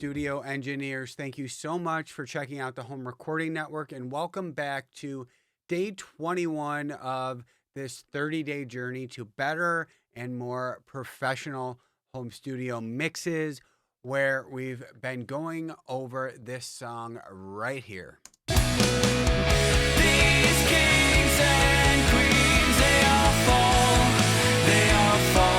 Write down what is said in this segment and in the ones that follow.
studio engineers. Thank you so much for checking out the Home Recording Network and welcome back to day 21 of this 30-day journey to better and more professional home studio mixes, where we've been going over this song right here. These kings and queens, they all fall, they all fall.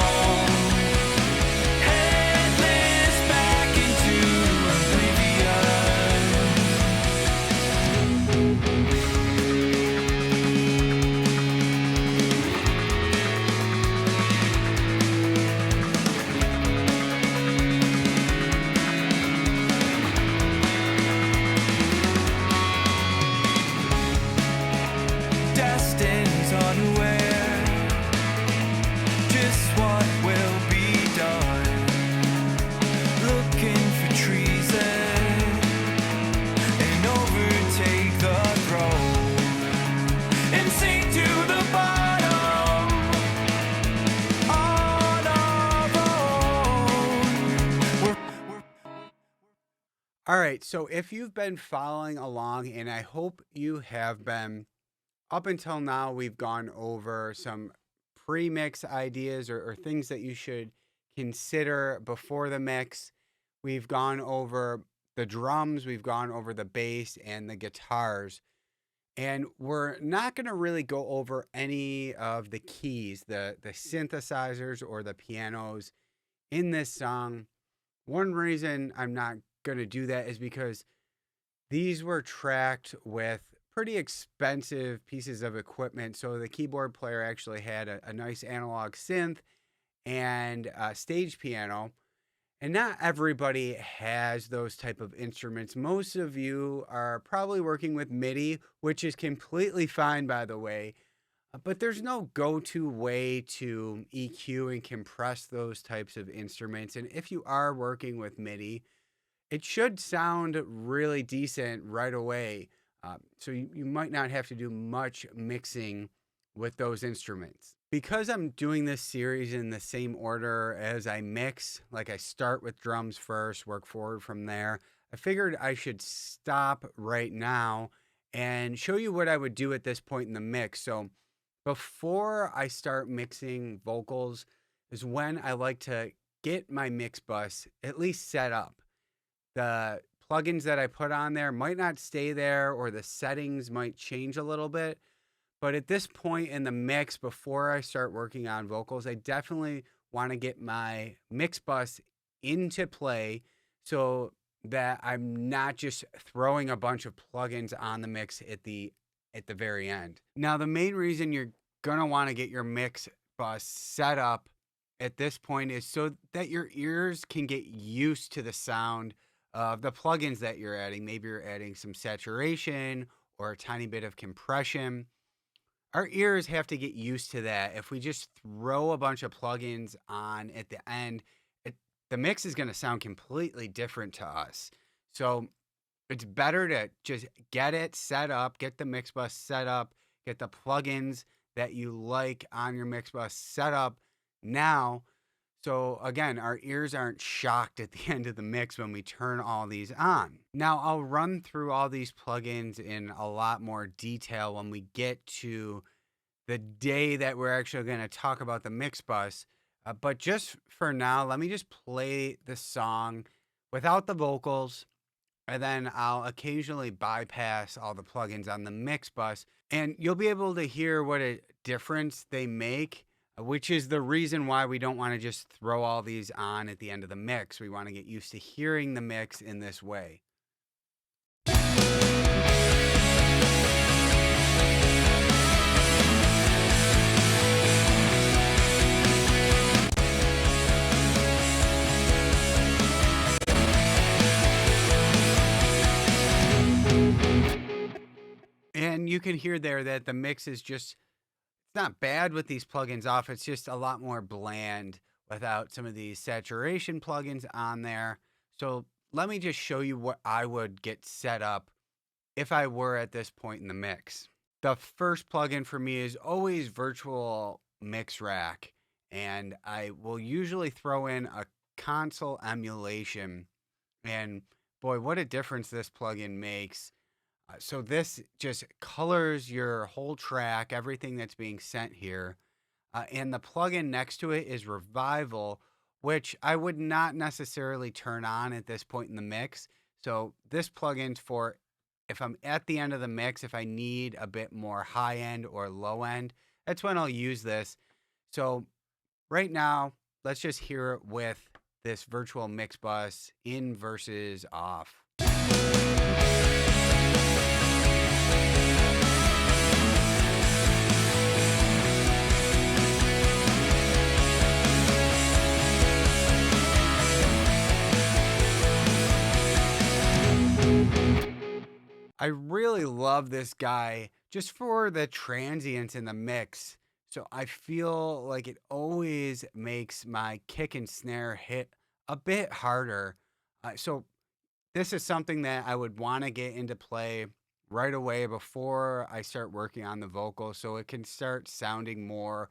All right, so if you've been following along, and I hope you have been, up until now, we've gone over some pre-mix ideas or things that you should consider before the mix. We've gone over the drums, we've gone over the bass and the guitars, and we're not going to really go over any of the keys, the synthesizers or the pianos in this song. One reason I'm not going to do that is because these were tracked with pretty expensive pieces of equipment. So the keyboard player actually had a nice analog synth and a stage piano. And not everybody has those type of instruments. Most of you are probably working with MIDI, which is completely fine, by the way. But there's no go-to way to EQ and compress those types of instruments. And if you are working with MIDI, it should sound really decent right away. So you might not have to do much mixing with those instruments. Because I'm doing this series in the same order as I mix, like I start with drums first, work forward from there, I figured I should stop right now and show you what I would do at this point in the mix. So before I start mixing vocals is when I like to get my mix bus at least set up. The plugins that I put on there might not stay there, or the settings might change a little bit. But at this point in the mix, before I start working on vocals, I definitely want to get my mix bus into play so that I'm not just throwing a bunch of plugins on the mix at the very end. Now, the main reason you're going to want to get your mix bus set up at this point is so that your ears can get used to the sound of the plugins that you're adding. Maybe you're adding some saturation or a tiny bit of compression. Our ears have to get used to that. If we just throw a bunch of plugins on at the end, the mix is going to sound completely different to us. So it's better to just get it set up, get the mix bus set up, get the plugins that you like on your mix bus set up now. So again, our ears aren't shocked at the end of the mix when we turn all these on. Now, I'll run through all these plugins in a lot more detail when we get to the day that we're actually going to talk about the mix bus. But just for now, let me just play the song without the vocals, and then I'll occasionally bypass all the plugins on the mix bus, and you'll be able to hear what a difference they make, which is the reason why we don't want to just throw all these on at the end of the mix. We want to get used to hearing the mix in this way. And you can hear there that the mix is just, it's not bad with these plugins off. It's just a lot more bland without some of these saturation plugins on there. So let me just show you what I would get set up if I were at this point in the mix. The first plugin for me is always Virtual Mix Rack, and I will usually throw in a console emulation And boy, what a difference this plugin makes. So this just colors your whole track, everything that's being sent here. And the plugin next to it is Revival, which I would not necessarily turn on at this point in the mix. So this plugin's for if I'm at the end of the mix, if I need a bit more high end or low end, that's when I'll use this. So right now, let's just hear it with this virtual mix bus in versus off. I really love this guy just for the transients in the mix. So I feel like it always makes my kick and snare hit a bit harder. So this is something that I would want to get into play right away before I start working on the vocal so it can start sounding more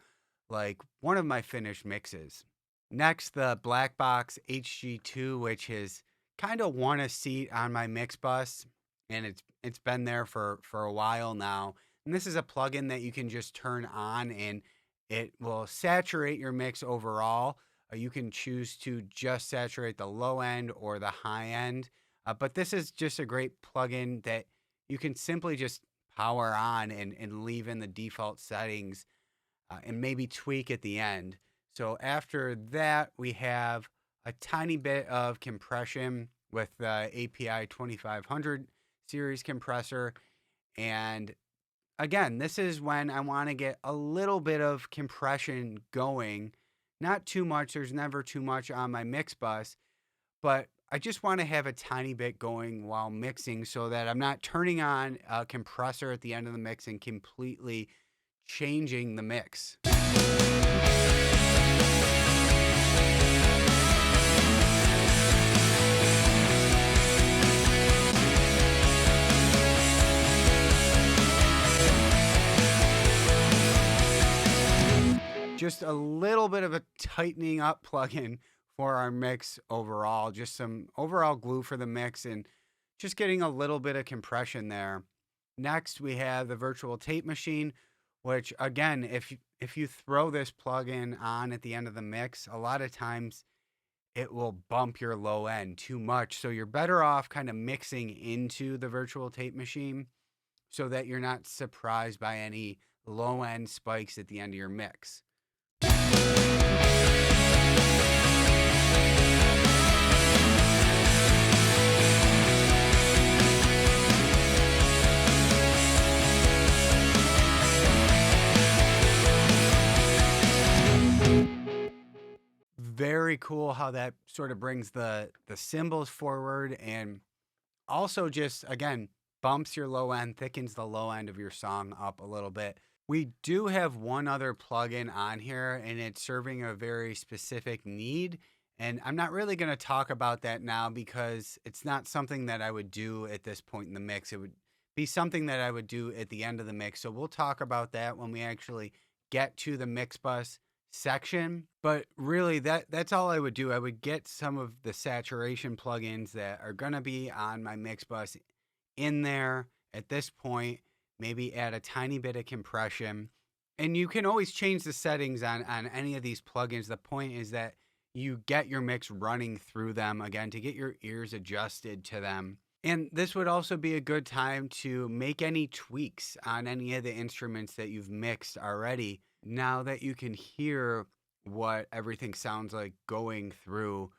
like one of my finished mixes. Next, the Black Box HG2, which has kind of won a seat on my mix bus, and it's been there for a while now. And this is a plugin that you can just turn on and it will saturate your mix overall. You can choose to just saturate the low end or the high end. But this is just a great plugin that you can simply just power on and leave in the default settings and maybe tweak at the end. So after that, we have a tiny bit of compression with the API 2500 series compressor. And again, this is when I want to get a little bit of compression going. Not too much. There's never too much on my mix bus, but I just want to have a tiny bit going while mixing so that I'm not turning on a compressor at the end of the mix and completely changing the mix. Just a little bit of a tightening up plugin for our mix overall. Just some overall glue for the mix and just getting a little bit of compression there. Next, we have the virtual tape machine, which again, if you throw this plugin on at the end of the mix, a lot of times it will bump your low end too much. So you're better off kind of mixing into the virtual tape machine so that you're not surprised by any low end spikes at the end of your mix. Very cool how that sort of brings the cymbals forward and also just again bumps your low end, thickens the low end of your song up a little bit. We do have one other plugin on here and it's serving a very specific need. And I'm not really going to talk about that now because it's not something that I would do at this point in the mix. It would be something that I would do at the end of the mix. So we'll talk about that when we actually get to the mix bus section. But really that's all I would do. I would get some of the saturation plugins that are going to be on my mix bus in there at this point, maybe add a tiny bit of compression. And you can always change the settings on any of these plugins. The point is that you get your mix running through them again to get your ears adjusted to them. And this would also be a good time to make any tweaks on any of the instruments that you've mixed already. Now that you can hear what everything sounds like going through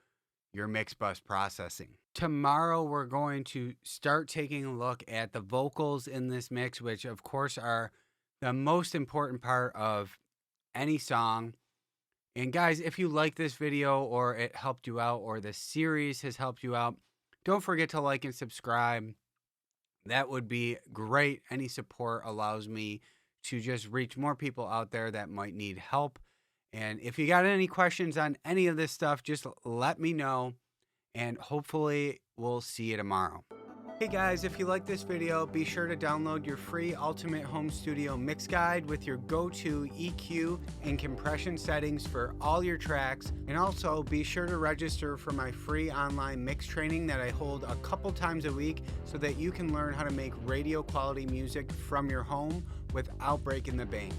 your mix bus processing. Tomorrow, we're going to start taking a look at the vocals in this mix, which of course are the most important part of any song. And guys, if you like this video or it helped you out or the series has helped you out, don't forget to like and subscribe. That would be great. Any support allows me to just reach more people out there that might need help. And if you got any questions on any of this stuff, just let me know. And hopefully we'll see you tomorrow. Hey guys, if you like this video, be sure to download your free Ultimate Home Studio Mix Guide with your go-to EQ and compression settings for all your tracks. And also be sure to register for my free online mix training that I hold a couple times a week so that you can learn how to make radio quality music from your home without breaking the bank.